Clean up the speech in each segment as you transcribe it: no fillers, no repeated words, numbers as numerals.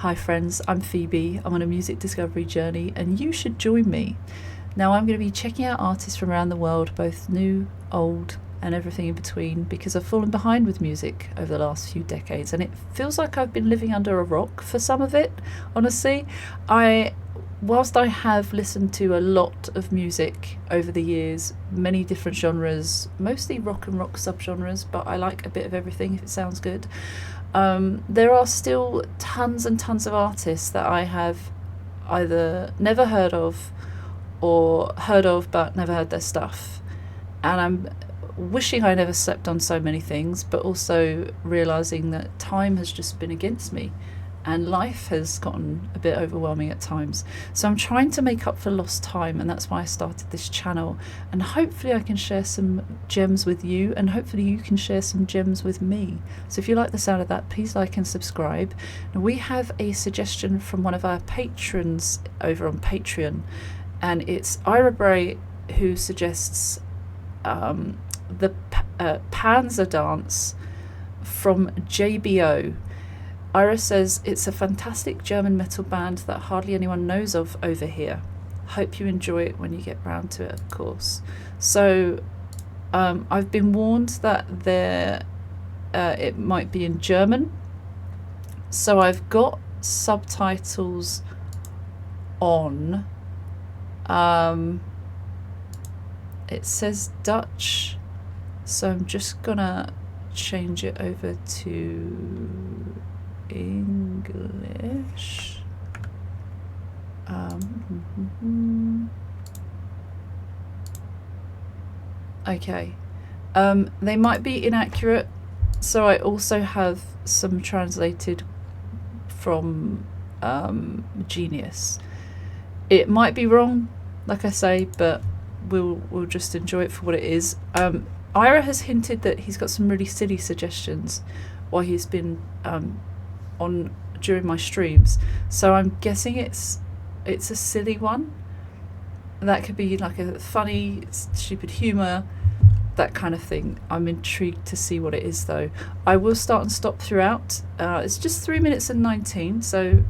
Hi friends, I'm Phoebe. I'm on a music discovery journey and you should join me. Now I'm going to be checking out artists from around the world, both new, old and everything in between, because I've fallen behind with music over the last few decades and it feels like I've been living under a rock for some of it, honestly. Whilst I have listened to a lot of music over the years, many different genres, mostly rock and rock subgenres, but I like a bit of everything if it sounds good. There are still tons and tons of artists that I have either never heard of or heard of but never heard their stuff. And I'm wishing I never slept on so many things, but also realising that time has just been against me and life has gotten a bit overwhelming at times. So I'm trying to make up for lost time, and that's why I started this channel. And hopefully I can share some gems with you, and hopefully you can share some gems with me. So if you like the sound of that, please like and subscribe. Now, we have a suggestion from one of our patrons over on Patreon, and it's Ira Bray, who suggests the Panzer dance from J.b.o. Ira says it's a fantastic German metal band that hardly anyone knows of over here. Hope you enjoy it when you get round to it, of course. So I've been warned that it might be in German. So I've got subtitles on. It says Dutch, so I'm just gonna change it over to English. Okay. They might be inaccurate, so I also have some translated from Genius. It might be wrong, like I say, but we'll just enjoy it for what it is. Ira has hinted that he's got some really silly suggestions while he's been on during my streams, so I'm guessing it's a silly one. That could be like a funny, stupid humour, that kind of thing. I'm intrigued to see what it is though. I will start and stop throughout. It's just 3 minutes and 19, so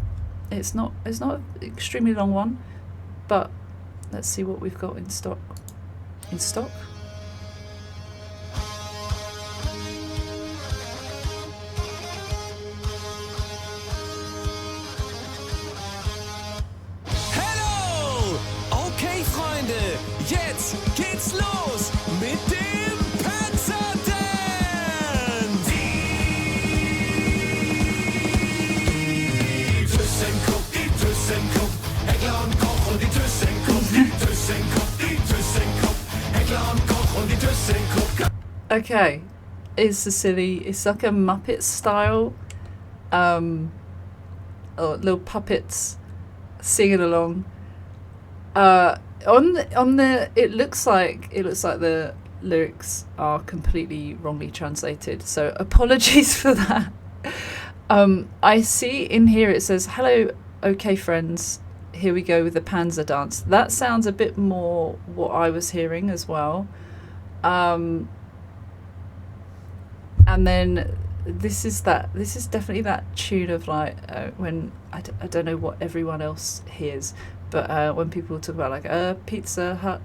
it's not an extremely long one, but let's see what we've got in stock. Jetzt geht's los mit dem Panzer Dance! Die ThyssenKrupp, Heckler und Koch und die ThyssenKrupp, Heckler und Koch und die ThyssenKrupp. Okay, it's like a Muppet style, or little puppets singing along. On the it looks like the lyrics are completely wrongly translated, so apologies for that. I see in here it says, hello okay friends, here we go with the Panzer dance. That sounds a bit more what I was hearing as well. And then this is definitely that tune of like when I don't know what everyone else hears, but when people talk about like a Pizza Hut,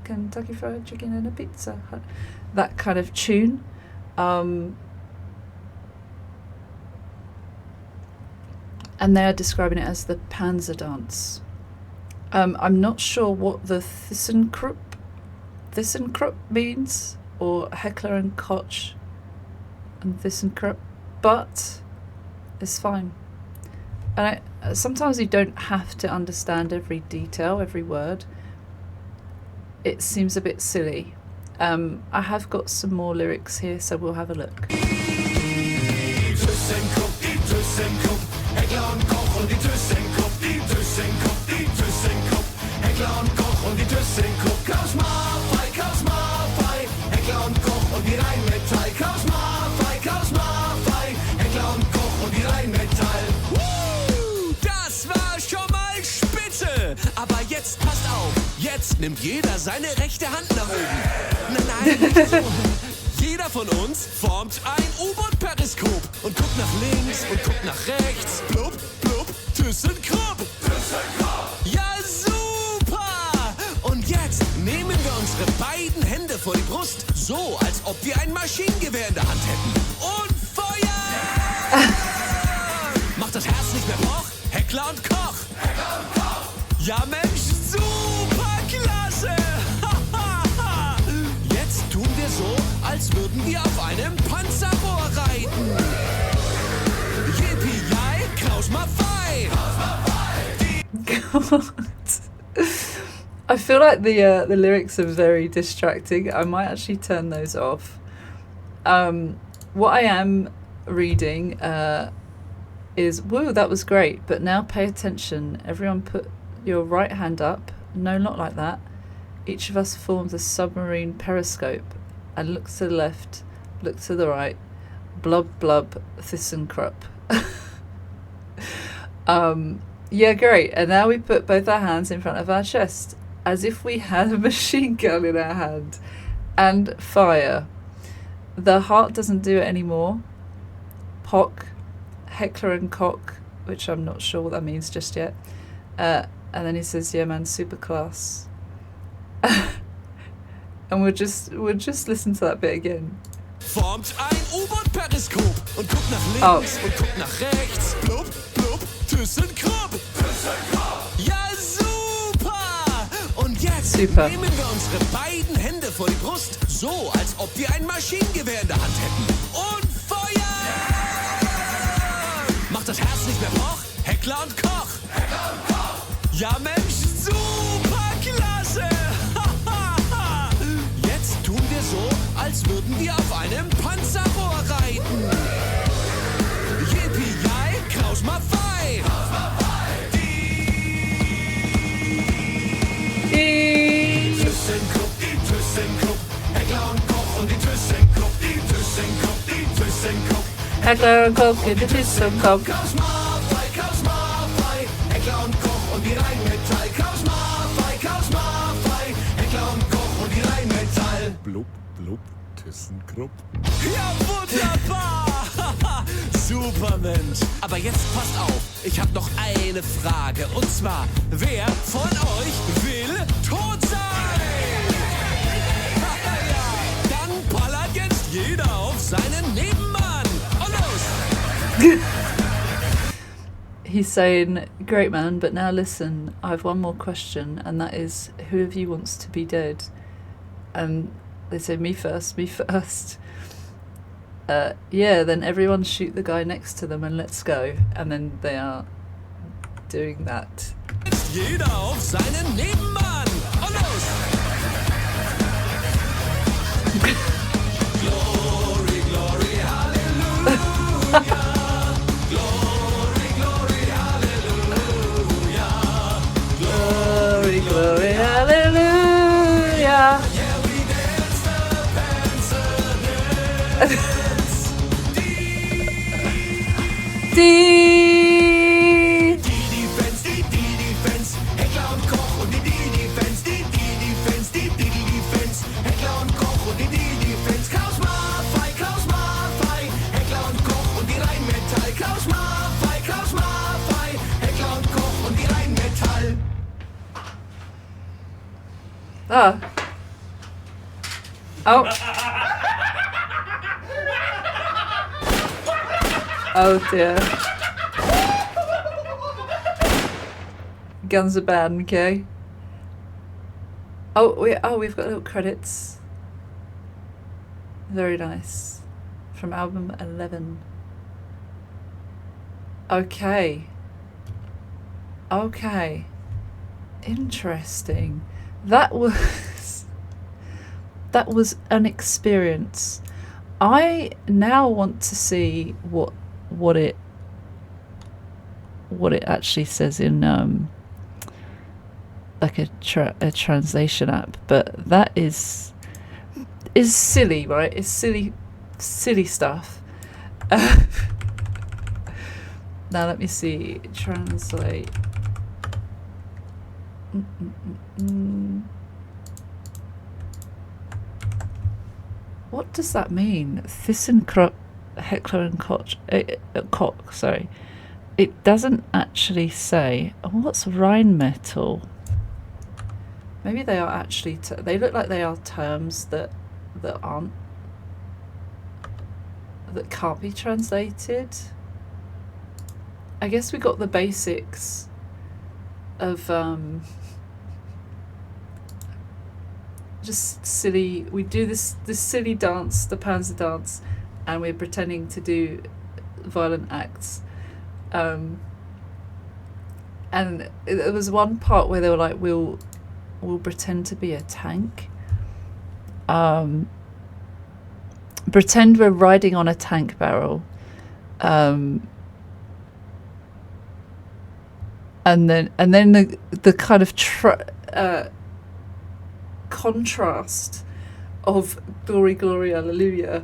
Kentucky Fried Chicken and a Pizza Hut, that kind of tune. And they are describing it as the Panzer dance. I'm not sure what the ThyssenKrupp means, or Heckler and Koch and ThyssenKrupp, but it's fine. And sometimes you don't have to understand every detail, every word. It seems a bit silly. I have got some more lyrics here, so we'll have a look. Heckler und Koch und die ThyssenKrupp, Heckler und Koch und die ThyssenKrupp, Klaus Maffei, Heckler und Koch und die Rheinmetall, Klaus Maffei, Heckler und Koch und die Rheinmetall. Das war schon mal spitze, aber jetzt passt auf, jetzt nimmt jeder seine rechte Hand nach oben. Nein, nicht so. Jeder von uns formt ein U-Boot-Periskop und guckt nach links und guckt nach rechts. Blub, ThyssenKrupp. Ja, super! Und jetzt nehmen wir unsere beiden Hände vor die Brust, so als ob wir ein Maschinengewehr in der Hand hätten. Und Feuer! Macht das Herz nicht mehr Poch? Heckler und Koch. Ja, Mensch, super klasse! Jetzt tun wir so, als würden wir auf einem Panzerrohr reiten. Yippie-yay, Kraus mal fei! God. I feel like the lyrics are very distracting. I might actually turn those off. What I am reading is, woo, that was great, but now pay attention. Everyone put your right hand up. No, not like that. Each of us forms a submarine periscope and looks to the left, look to the right. Blub, blub, ThyssenKrupp. Yeah, great. And now we put both our hands in front of our chest, as if we had a machine gun in our hand, and fire. The heart doesn't do it anymore. Pock, Heckler and Koch, which I'm not sure what that means just yet. And then he says, yeah man, super class. And we'll just listen to that bit again. Formt ein U-Boot-Periskop und guckt nach links und guckt nach rechts. Blub, blub, ThyssenKrupp. Ja, super! Und jetzt nehmen wir unsere beiden Hände vor die Brust, so als ob wir ein Maschinengewehr in der Hand hätten. Und Feuer! Macht das Herz nicht mehr Poch? Heckler und Koch. Ja, Mensch, super klasse! Jetzt tun wir so, als würden wir auf einem Panzerrohr reiten. Yippie-yay, Kraus mal fei! Die ThyssenKrupp, Heckler und Koch und die ThyssenKrupp, Heckler und Koch, die ThyssenKrupp. Kraus mal fei, Heckler und Koch und die Rheinmetall. Kraus mal fei, Heckler und Koch und die Rheinmetall. Blub, blub, ThyssenKrupp. Ja, wunderbar! Super, Mensch. Aber jetzt passt auf, ich habe noch eine Frage. Und zwar, wer von euch will tot sein? Ja, dann ballert jetzt jeder auf seinen Nebenmann. Und los! He's saying, great man, but now listen, I have one more question, and that is, who of you wants to be dead? And they say, me first, me first. Yeah, then everyone shoot the guy next to them and let's go. And then they are doing that. Jeder auf seinen Nebenmann. Und los! Glory, glory, hallelujah. Glory, glory, hallelujah. Glory, glory, hallelujah. Yeah, we dance the Panzer dance. Die Defense, Heckler und Koch und die Defense, die Defense, Heckler und Koch und die Defense. Kraus mal fei, Heckler und Koch und die Rheinmetall. Kraus mal fei, Heckler und Koch und die Rheinmetall. Ah. Oh. Oh dear. Guns are banned, okay? We've got little credits. Very nice. From album 11. Okay. Okay. Interesting. That was an experience. I now want to see what it actually says in like a translation app, but that is silly, right? It's silly stuff. Now let me see. Translate. What does that mean? ThyssenKrupp, Heckler and Koch, sorry. it doesn't actually say. Oh, what's Rheinmetall? Maybe they are actually. They look like they are terms that aren't, that can't be translated. I guess we got the basics of just silly. We do this silly dance, the Panzer dance, and we're pretending to do violent acts. And there was one part where they were like, we'll pretend to be a tank. Pretend we're riding on a tank barrel. And then the kind of contrast of Glory, Glory, Hallelujah.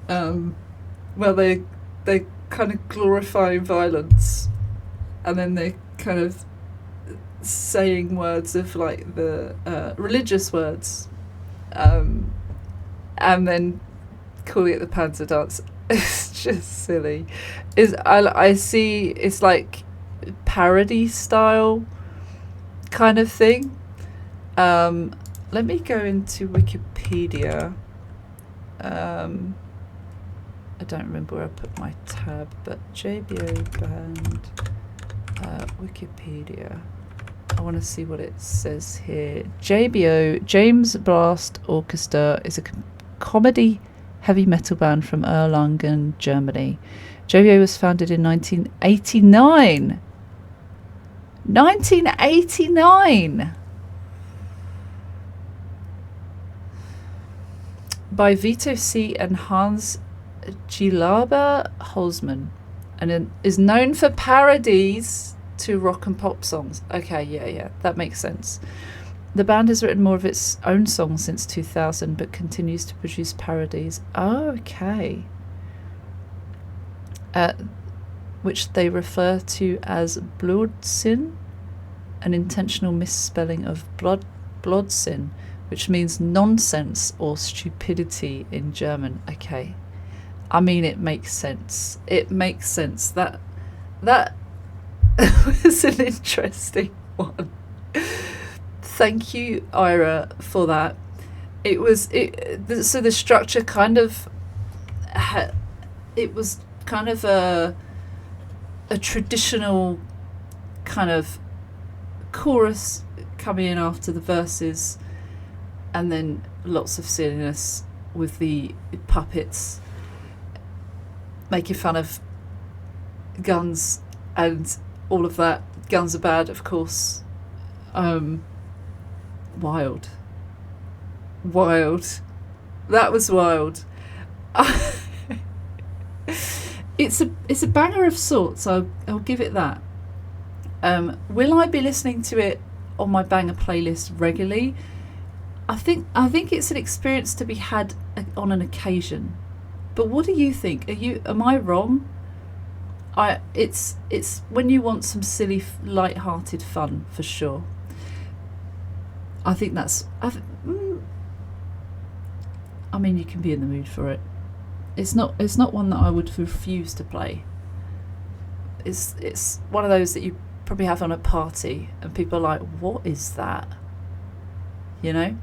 Well, they kind of glorifying violence, and then they kind of saying words of like the religious words, and then calling it the Panzer dance. It's just silly. I see it's like parody style kind of thing. Let me go into Wikipedia. I don't remember where I put my tab, but J.b.o band, Wikipedia. I want to see what it says here. J.b.o, James Blast Orchestra, is a comedy heavy metal band from Erlangen, Germany. J.b.o was founded in 1989. 1989! By Vito C. and Hans Gilaber Holzmann, and it is known for parodies to rock and pop songs. Okay, yeah, that makes sense. The band has written more of its own songs since 2000, but continues to produce parodies. Oh, okay. Which they refer to as Blodsinn, an intentional misspelling of Blodsinn, which means nonsense or stupidity in German. Okay. I mean, it makes sense. It makes sense. That was an interesting one. Thank you, Ira, for that. So the structure kind of, it was kind of a traditional kind of chorus coming in after the verses, and then lots of silliness with the puppets making fun of guns and all of that. Guns are bad, of course. Wild. That was wild. It's a banger of sorts. I'll give it that. Will I be listening to it on my banger playlist regularly? I think it's an experience to be had on an occasion. But what do you think? Am I wrong? It's when you want some silly, light-hearted fun, for sure. I think that's. I mean, you can be in the mood for it. It's not one that I would refuse to play. It's one of those that you probably have on a party, and people are like, "What is that?" You know.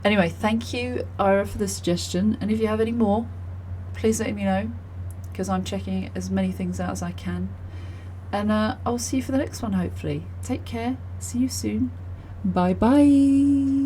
Anyway, thank you, Ira, for the suggestion. And if you have any more, please let me know, because I'm checking as many things out as I can. And I'll see you for the next one, hopefully. Take care. See you soon. Bye bye.